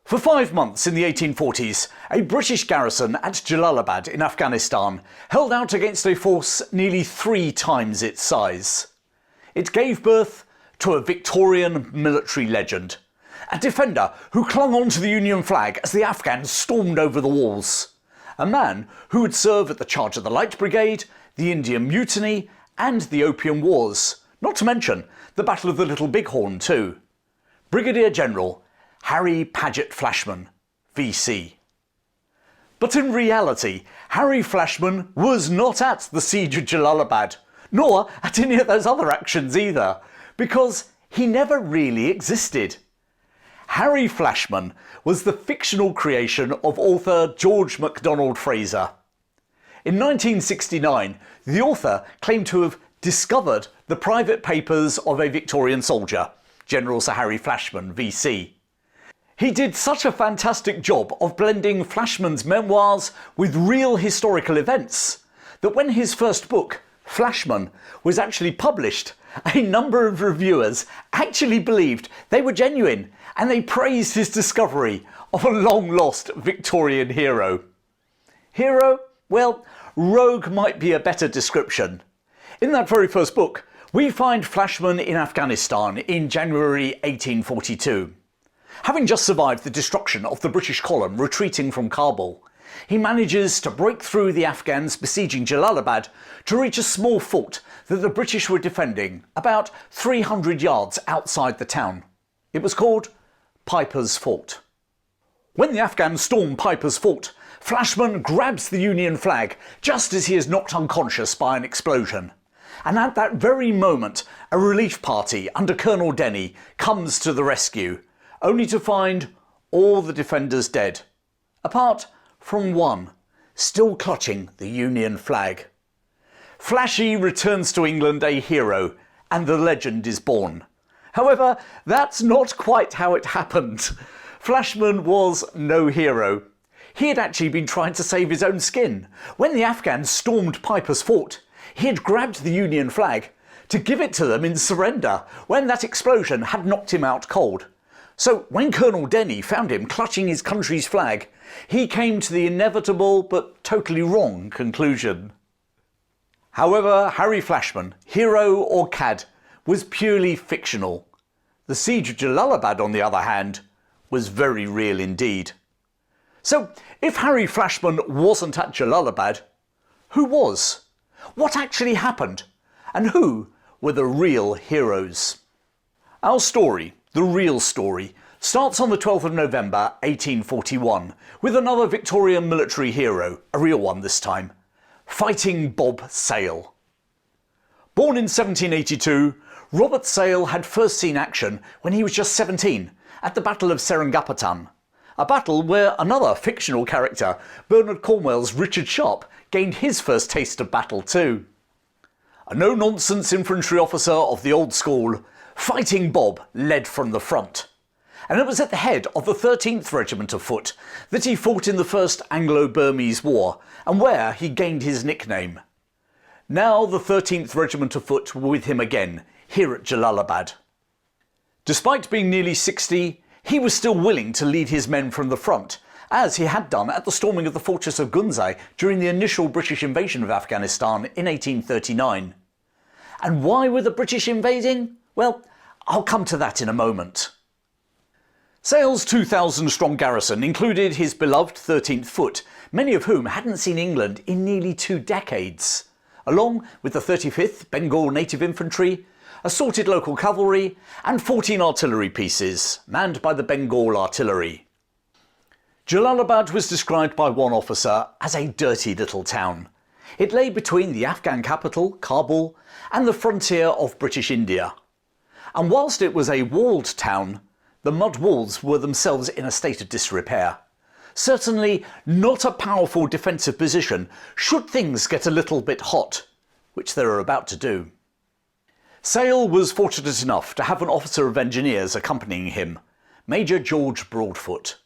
For 5 months in the 1840s, a British garrison at Jellalabad in Afghanistan held out against a force nearly 3 times its size. It gave birth to a Victorian military legend, a defender who clung onto the Union flag as the Afghans stormed over the walls, a man who would serve at the charge of the Light Brigade, the Indian Mutiny and the Opium Wars, not to mention the Battle of the Little Bighorn too. Brigadier General Harry Flashman, VC. But in reality, Harry Flashman was not at the siege of Jellalabad, nor at any of those other actions either, because he never really existed. Harry Flashman was the fictional creation of author George MacDonald Fraser. In 1969, the author claimed to have discovered the private papers of a Victorian soldier, General Sir Harry Flashman, VC. He did such a fantastic job of blending Flashman's memoirs with real historical events that when his first book, Flashman, was actually published, a number of reviewers actually believed they were genuine and they praised his discovery of a long-lost Victorian hero. Hero? Well, rogue might be a better description. In that very first book, we find Flashman in Afghanistan in January 1842. Having just survived the destruction of the British column retreating from Kabul, he manages to break through the Afghans besieging Jellalabad to reach a small fort that the British were defending about 300 yards outside the town. It was called Piper's Fort. When the Afghans storm Piper's Fort, Flashman grabs the Union flag just as he is knocked unconscious by an explosion. And at that very moment, a relief party under Colonel Denny comes to the rescue, only to find all the defenders dead, apart from one, still clutching the Union flag. Flashy returns to England a hero, and the legend is born. However, that's not quite how it happened. Flashman was no hero. He had actually been trying to save his own skin. When the Afghans stormed Piper's Fort, he had grabbed the Union flag to give it to them in surrender when that explosion had knocked him out cold. So when Colonel Denny found him clutching his country's flag, he came to the inevitable but totally wrong conclusion. However, Harry Flashman, hero or cad, was purely fictional. The siege of Jellalabad, on the other hand, was very real indeed. So if Harry Flashman wasn't at Jellalabad, who was? What actually happened? And who were the real heroes? Our story, the real story, starts on the 12th of November 1841 with another Victorian military hero, a real one this time, Fighting Bob Sale. Born in 1782, Robert Sale had first seen action when he was just 17 at the Battle of Seringapatam, a battle where another fictional character, Bernard Cornwell's Richard Sharp, gained his first taste of battle too. A no-nonsense infantry officer of the old school, Fighting Bob led from the front. And it was at the head of the 13th Regiment of Foot that he fought in the First Anglo-Burmese War, and where he gained his nickname. Now the 13th Regiment of Foot were with him again, here at Jellalabad. Despite being nearly 60, he was still willing to lead his men from the front, as he had done at the storming of the fortress of Gunzai during the initial British invasion of Afghanistan in 1839. And why were the British invading? Well, I'll come to that in a moment. Sale's 2,000-strong garrison included his beloved 13th Foot, many of whom hadn't seen England in nearly 2 decades, along with the 35th Bengal Native Infantry, assorted local cavalry and 14 artillery pieces, manned by the Bengal Artillery. Jellalabad was described by one officer as a dirty little town. It lay between the Afghan capital, Kabul, and the frontier of British India. And whilst it was a walled town, the mud walls were themselves in a state of disrepair. Certainly not a powerful defensive position should things get a little bit hot, which they were about to do. Sale was fortunate enough to have an officer of engineers accompanying him, Major George Broadfoot.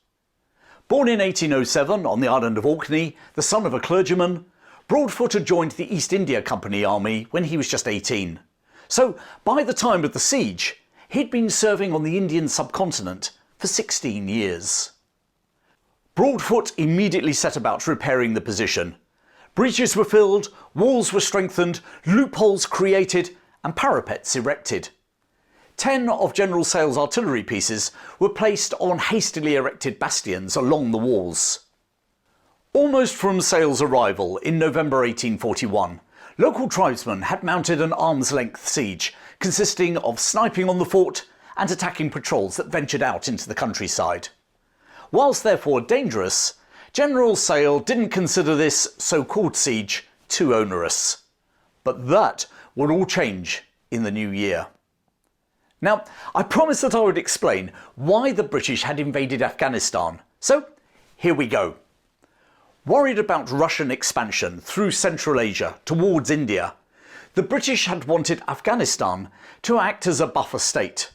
Born in 1807 on the island of Orkney, the son of a clergyman, Broadfoot had joined the East India Company Army when he was just 18. So by the time of the siege, he'd been serving on the Indian subcontinent for 16 years. Broadfoot immediately set about repairing the position. Breaches were filled, walls were strengthened, loopholes created, and parapets erected. 10 of General Sale's artillery pieces were placed on hastily erected bastions along the walls. Almost from Sale's arrival in November 1841, local tribesmen had mounted an arm's-length siege, consisting of sniping on the fort and attacking patrols that ventured out into the countryside. Whilst therefore dangerous, General Sale didn't consider this so-called siege too onerous. But that would all change in the new year. Now, I promised that I would explain why the British had invaded Afghanistan, so here we go. Worried about Russian expansion through Central Asia towards India, the British had wanted Afghanistan to act as a buffer state.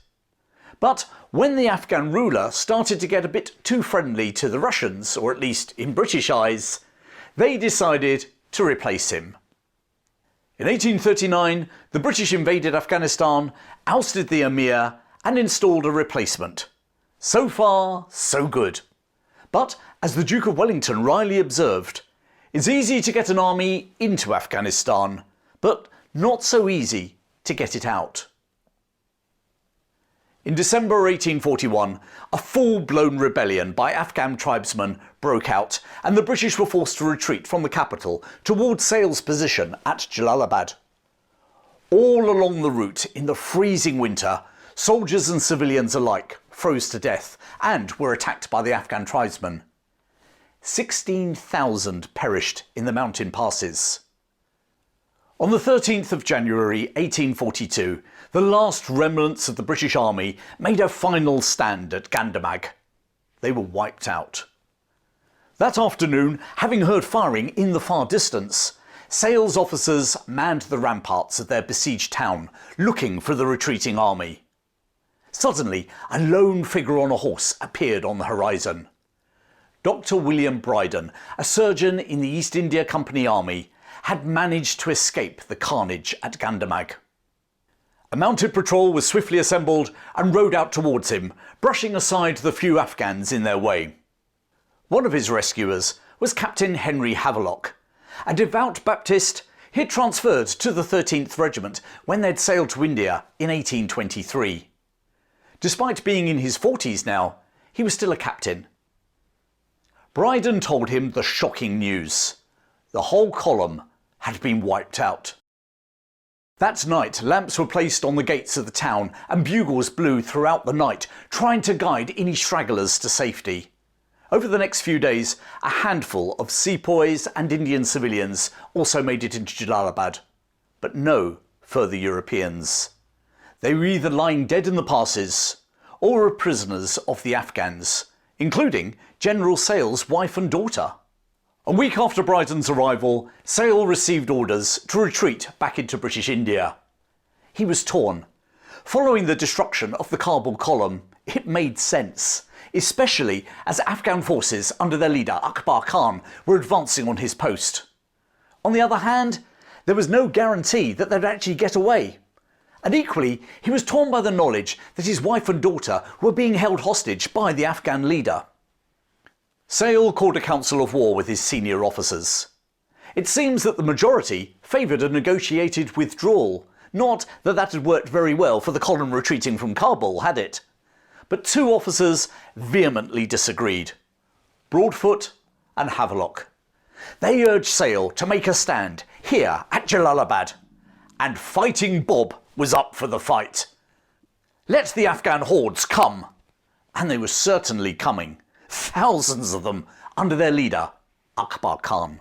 But when the Afghan ruler started to get a bit too friendly to the Russians, or at least in British eyes, they decided to replace him. In 1839, the British invaded Afghanistan, ousted the Emir, and installed a replacement. So far, so good. But, as the Duke of Wellington wryly observed, it's easy to get an army into Afghanistan, but not so easy to get it out. In December 1841, a full-blown rebellion by Afghan tribesmen broke out, and the British were forced to retreat from the capital towards Sale's position at Jellalabad. All along the route in the freezing winter, soldiers and civilians alike froze to death and were attacked by the Afghan tribesmen. 16,000 perished in the mountain passes. On the 13th of January 1842, the last remnants of the British Army made a final stand at Gandamag. They were wiped out. That afternoon, having heard firing in the far distance, Sale's officers manned the ramparts of their besieged town, looking for the retreating army. Suddenly, a lone figure on a horse appeared on the horizon. Dr. William Brydon, a surgeon in the East India Company Army, had managed to escape the carnage at Gandamag. A mounted patrol was swiftly assembled and rode out towards him, brushing aside the few Afghans in their way. One of his rescuers was Captain Henry Havelock. A devout Baptist, he had transferred to the 13th Regiment when they'd sailed to India in 1823. Despite being in his 40s now, he was still a captain. Brydon told him the shocking news. The whole column had been wiped out. That night, lamps were placed on the gates of the town and bugles blew throughout the night, trying to guide any stragglers to safety. Over the next few days, a handful of sepoys and Indian civilians also made it into Jellalabad, but no further Europeans. They were either lying dead in the passes or were prisoners of the Afghans, including General Sale's wife and daughter. A week after Brydon's arrival, Sale received orders to retreat back into British India. He was torn. Following the destruction of the Kabul column, it made sense, especially as Afghan forces under their leader Akbar Khan were advancing on his post. On the other hand, there was no guarantee that they'd actually get away. And equally, he was torn by the knowledge that his wife and daughter were being held hostage by the Afghan leader. Sale called a council of war with his senior officers. It seems that the majority favoured a negotiated withdrawal, not that that had worked very well for the column retreating from Kabul, had it? But two officers vehemently disagreed: Broadfoot and Havelock. They urged Sale to make a stand here at Jellalabad, and Fighting Bob was up for the fight. Let the Afghan hordes come, and they were certainly coming. Thousands of them under their leader, Akbar Khan.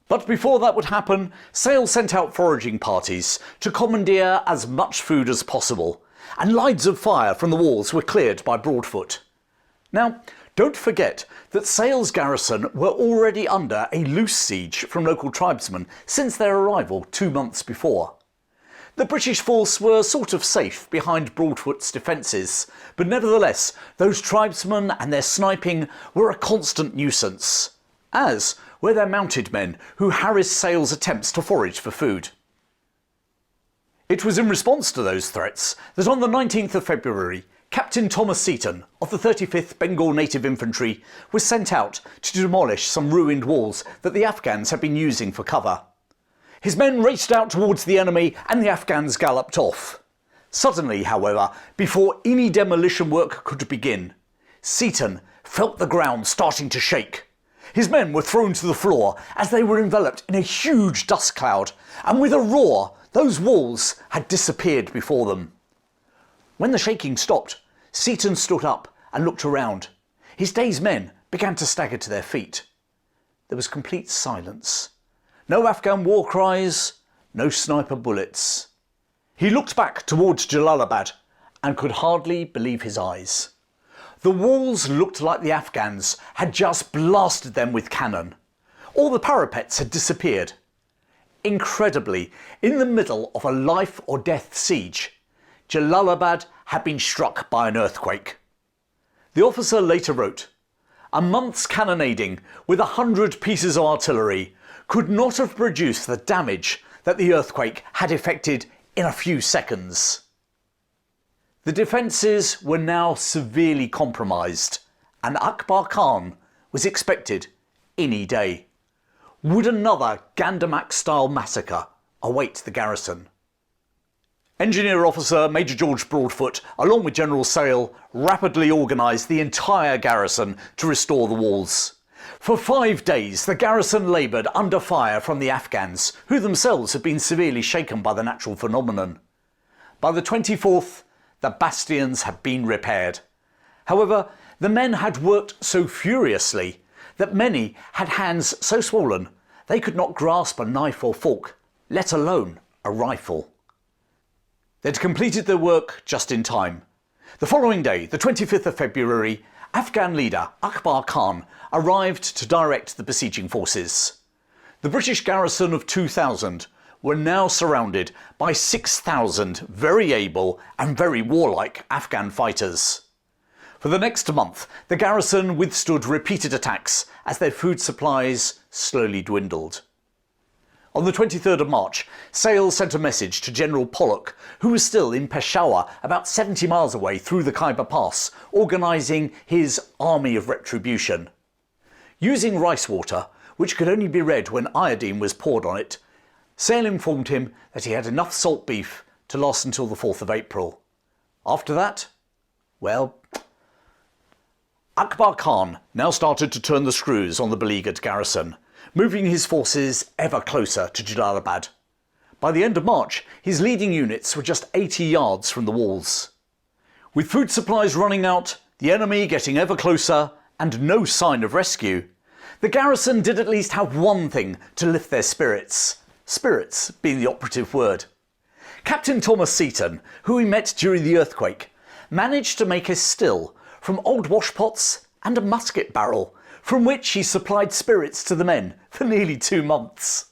But before that would happen, Sale sent out foraging parties to commandeer as much food as possible, and lines of fire from the walls were cleared by Broadfoot. Now, don't forget that Sale's garrison were already under a loose siege from local tribesmen since their arrival 2 months before. The British force were sort of safe behind Broadfoot's defences, but nevertheless, those tribesmen and their sniping were a constant nuisance, as were their mounted men who harassed Sale's attempts to forage for food. It was in response to those threats that on the 19th of February, Captain Thomas Seaton of the 35th Bengal Native Infantry was sent out to demolish some ruined walls that the Afghans had been using for cover. His men raced out towards the enemy and the Afghans galloped off. Suddenly, however, before any demolition work could begin, Seaton felt the ground starting to shake. His men were thrown to the floor as they were enveloped in a huge dust cloud, and with a roar, those walls had disappeared before them. When the shaking stopped, Seaton stood up and looked around. His dazed men began to stagger to their feet. There was complete silence. No Afghan war cries, no sniper bullets. He looked back towards Jellalabad and could hardly believe his eyes. The walls looked like the Afghans had just blasted them with cannon. All the parapets had disappeared. Incredibly, in the middle of a life or death siege, Jellalabad had been struck by an earthquake. The officer later wrote, "A month's cannonading with 100 pieces of artillery could not have produced the damage that the earthquake had effected in a few seconds." The defences were now severely compromised, and Akbar Khan was expected any day. Would another Gandamak-style massacre await the garrison? Engineer Officer Major George Broadfoot, along with General Sale, rapidly organised the entire garrison to restore the walls. For 5 days the garrison laboured under fire from the Afghans, who themselves had been severely shaken by the natural phenomenon. By the 24th, the bastions had been repaired. However, the men had worked so furiously that many had hands so swollen they could not grasp a knife or fork, let alone a rifle. They'd completed their work just in time. The following day, the 25th of February, Afghan leader Akbar Khan arrived to direct the besieging forces. The British garrison of 2,000 were now surrounded by 6,000 very able and very warlike Afghan fighters. For the next month, the garrison withstood repeated attacks as their food supplies slowly dwindled. On the 23rd of March, Sale sent a message to General Pollock, who was still in Peshawar, about 70 miles away through the Khyber Pass, organising his Army of Retribution. Using rice water, which could only be read when iodine was poured on it, Sale informed him that he had enough salt beef to last until the 4th of April. After that, well, Akbar Khan now started to turn the screws on the beleaguered garrison, moving his forces ever closer to Jellalabad. By the end of March, his leading units were just 80 yards from the walls. With food supplies running out, the enemy getting ever closer, and no sign of rescue, the garrison did at least have one thing to lift their spirits. Spirits being the operative word. Captain Thomas Seaton, who we met during the earthquake, managed to make a still from old washpots and a musket barrel, from which he supplied spirits to the men for nearly 2 months.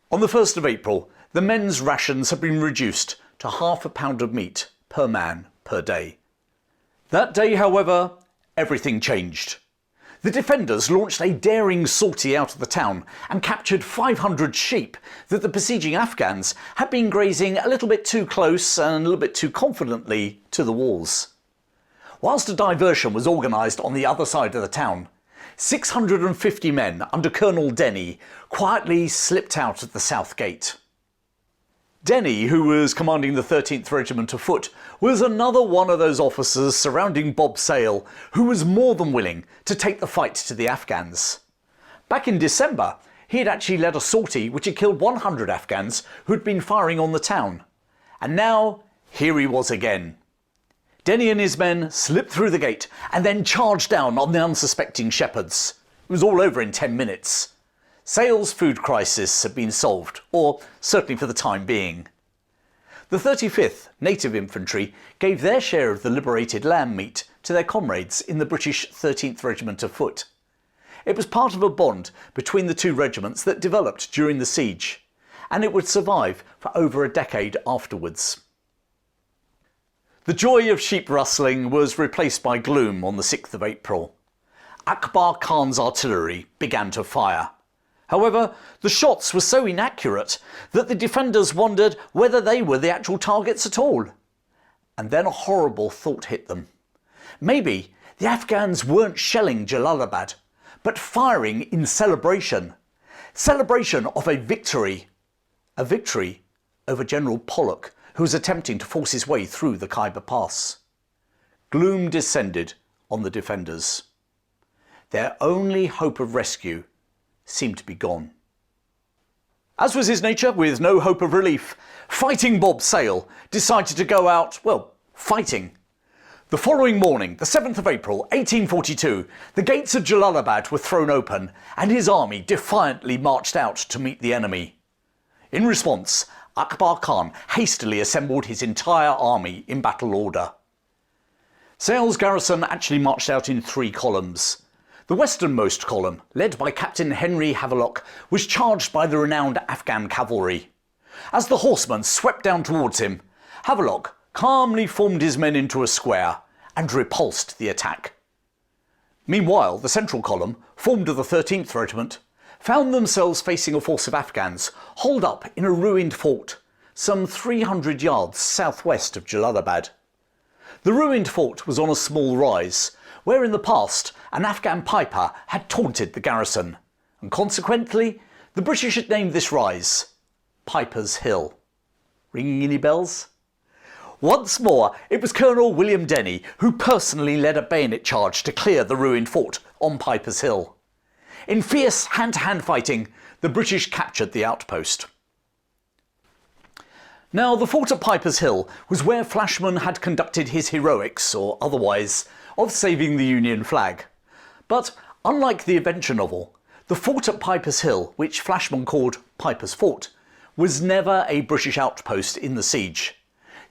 On the 1st of April, the men's rations had been reduced to half a pound of meat per man per day. That day, however, everything changed. The defenders launched a daring sortie out of the town and captured 500 sheep that the besieging Afghans had been grazing a little bit too close and a little bit too confidently to the walls. Whilst a diversion was organised on the other side of the town, 650 men under Colonel Denny quietly slipped out at the south gate. Denny, who was commanding the 13th Regiment of Foot, was another one of those officers surrounding Bob Sale who was more than willing to take the fight to the Afghans. Back in December, he had actually led a sortie which had killed 100 Afghans who'd been firing on the town. And now, here he was again. Denny and his men slipped through the gate and then charged down on the unsuspecting shepherds. It was all over in 10 minutes. Sale's food crisis had been solved, or certainly for the time being. The 35th Native Infantry gave their share of the liberated lamb meat to their comrades in the British 13th Regiment of Foot. It was part of a bond between the two regiments that developed during the siege, and it would survive for over a decade afterwards. The joy of sheep rustling was replaced by gloom on the 6th of April. Akbar Khan's artillery began to fire. However, the shots were so inaccurate that the defenders wondered whether they were the actual targets at all. And then a horrible thought hit them. Maybe the Afghans weren't shelling Jellalabad, but firing in celebration. Celebration of a victory. A victory over General Pollock, who was attempting to force his way through the Khyber Pass. Gloom descended on the defenders. Their only hope of rescue seemed to be gone. As was his nature, with no hope of relief, Fighting Bob Sale decided to go out, well, fighting. The following morning, the 7th of April, 1842, the gates of Jellalabad were thrown open and his army defiantly marched out to meet the enemy. In response, Akbar Khan hastily assembled his entire army in battle order. Sale's garrison actually marched out in 3 columns. The westernmost column, led by Captain Henry Havelock, was charged by the renowned Afghan cavalry. As the horsemen swept down towards him, Havelock calmly formed his men into a square and repulsed the attack. Meanwhile, the central column, formed of the 13th Regiment, found themselves facing a force of Afghans holed up in a ruined fort, some 300 yards southwest of Jellalabad. The ruined fort was on a small rise, where in the past an Afghan piper had taunted the garrison, and consequently the British had named this rise Piper's Hill. Ringing any bells? Once more, it was Colonel William Denny who personally led a bayonet charge to clear the ruined fort on Piper's Hill. In fierce hand-to-hand fighting, the British captured the outpost. Now, the fort at Piper's Hill was where Flashman had conducted his heroics, or otherwise, of saving the Union flag. But unlike the adventure novel, the fort at Piper's Hill, which Flashman called Piper's Fort, was never a British outpost in the siege.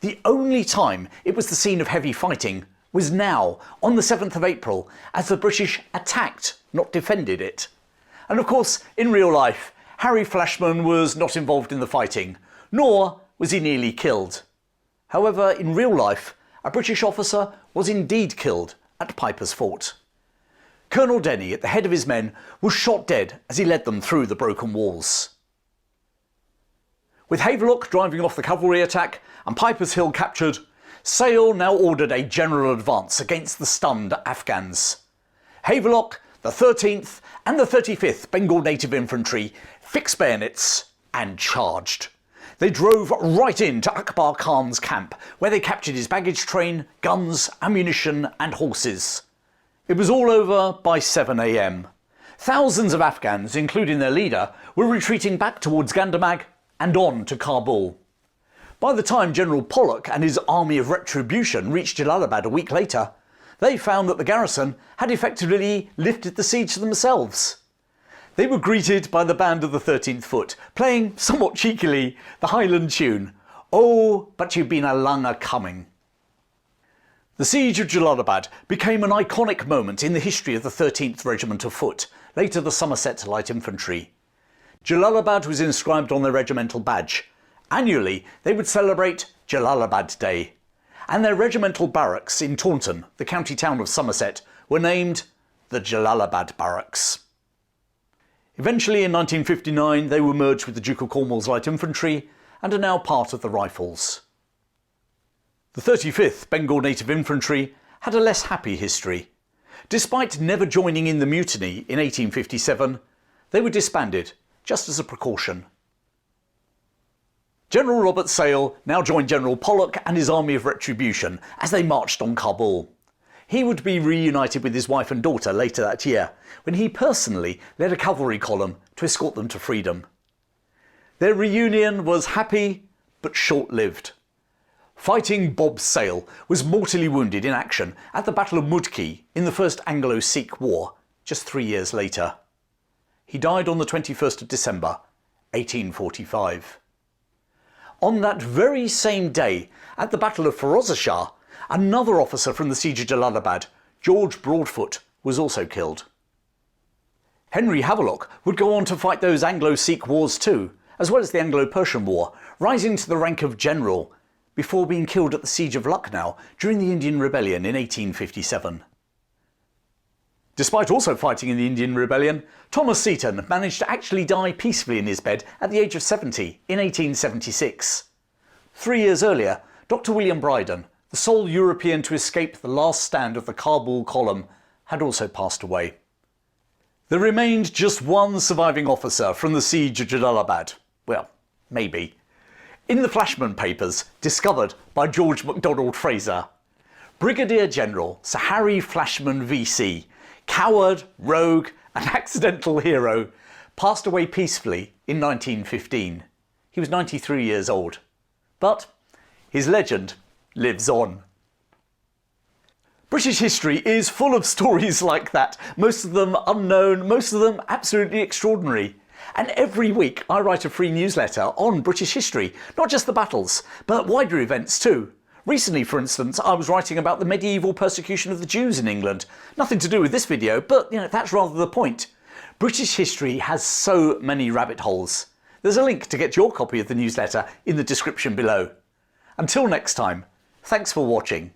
The only time it was the scene of heavy fighting was now, on the 7th of April, as the British attacked, not defended it. And of course, in real life, Harry Flashman was not involved in the fighting, nor was he nearly killed. However, in real life, a British officer was indeed killed at Piper's Fort. Colonel Denny, at the head of his men, was shot dead as he led them through the broken walls. With Havelock driving off the cavalry attack and Piper's Hill captured, Sale now ordered a general advance against the stunned Afghans. Havelock, the 13th and the 35th Bengal Native Infantry fixed bayonets and charged. They drove right into Akbar Khan's camp, where they captured his baggage train, guns, ammunition and horses. It was all over by 7 AM. Thousands of Afghans, including their leader, were retreating back towards Gandamag and on to Kabul. By the time General Pollock and his army of retribution reached Jellalabad a week later, they found that the garrison had effectively lifted the siege to themselves. They were greeted by the band of the 13th Foot, playing, somewhat cheekily, the Highland tune, "Oh, but you've been a long a-coming." The siege of Jellalabad became an iconic moment in the history of the 13th Regiment of Foot, later the Somerset Light Infantry. Jellalabad was inscribed on their regimental badge. Annually, they would celebrate Jellalabad Day, and their regimental barracks in Taunton, the county town of Somerset, were named the Jellalabad Barracks. Eventually, in 1959, they were merged with the Duke of Cornwall's Light Infantry and are now part of the Rifles. The 35th Bengal Native Infantry had a less happy history. Despite never joining in the mutiny in 1857, they were disbanded, just as a precaution. General Robert Sale now joined General Pollock and his army of retribution as they marched on Kabul. He would be reunited with his wife and daughter later that year, when he personally led a cavalry column to escort them to freedom. Their reunion was happy, but short-lived. Fighting Bob Sale was mortally wounded in action at the Battle of Mudki in the First Anglo-Sikh War, just 3 years later. He died on the 21st of December, 1845. On that very same day, at the Battle of Ferozeshah, another officer from the siege of Jellalabad, George Broadfoot, was also killed. Henry Havelock would go on to fight those Anglo-Sikh wars too, as well as the Anglo-Persian War, rising to the rank of general, before being killed at the siege of Lucknow during the Indian Rebellion in 1857. Despite also fighting in the Indian Rebellion, Thomas Seaton managed to actually die peacefully in his bed at the age of 70 in 1876. 3 years earlier, Dr. William Brydon, the sole European to escape the last stand of the Kabul column, had also passed away. There remained just one surviving officer from the siege of Jellalabad. Well, maybe. In the Flashman papers, discovered by George MacDonald Fraser. Brigadier General Sir Harry Flashman VC, coward, rogue and accidental hero, passed away peacefully in 1915. He was 93 years old. But his legend lives on. British history is full of stories like that, most of them unknown, most of them absolutely extraordinary. And every week I write a free newsletter on British history, not just the battles, but wider events too. Recently, for instance, I was writing about the medieval persecution of the Jews in England. Nothing to do with this video, but that's rather the point. British history has so many rabbit holes. There's a link to get your copy of the newsletter in the description below. Until next time, thanks for watching.